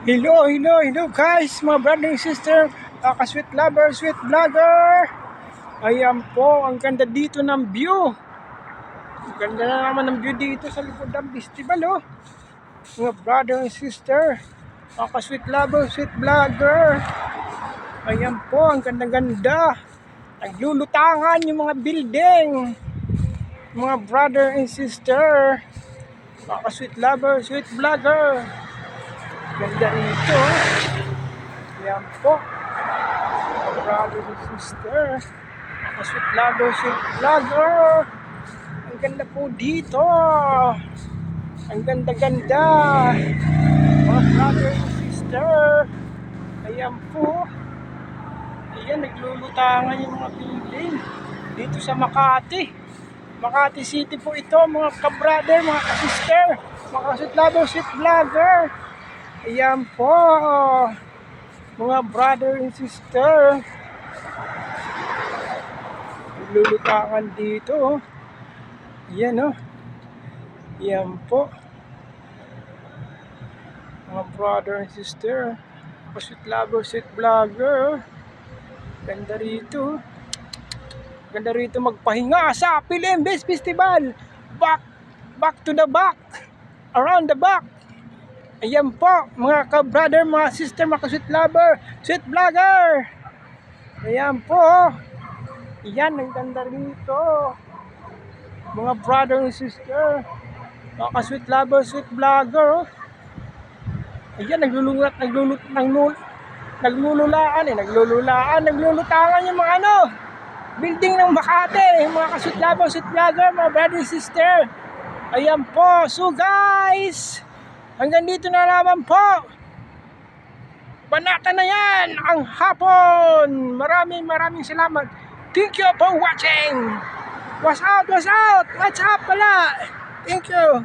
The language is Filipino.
Hello guys, mga brother and sister, ka-sweet lover, sweet vlogger. Ayan po, ang ganda dito ng view. Ang ganda na naman ng view dito sa likod ng festival, oh. Mga brother and sister, ka-sweet lover, sweet vlogger. Ayan po, ang ganda-ganda. Naglulutangan yung mga building. Mga brother and sister, ka-sweet lover, sweet vlogger. Ganda rito, oh. Ayan po. Brother and sister, sweet lover, sweet vlogger. Ang ganda po dito. Ang ganda-ganda. Mga brother and sister. Ayan po. Ayan, naglulutangan yung mga building dito sa Makati. Makati City po ito, mga ka-brother, mga ka-sister, mga sweet lover, sweet vlogger. Ayan po. Mga brother and sister, naglulutangan dito, oh. Yan, oh. Yan po. Mga brother and sister, sweet lover, sweet vlogger. Ganda rito. Ganda rito magpahinga sa Philimbes Festival. Back to the back. Around the back. Ayan po, mga ka-brother, mga sister, mga sweet lover, sweet vlogger. Ayan po. Yan, ang ganda rito. Mga brother and sister, mga sweet lover, sweet vlogger, oh. Ayan, naglulutangan yung mga building ng Makati, mga ka-sweet lover, sweet vlogger, mga brother and sister. Ayan po, so guys, hanggang dito na naman po. Banata na yan ang hapon. Maraming salamat. Thank you for watching. What's up pala. Thank you.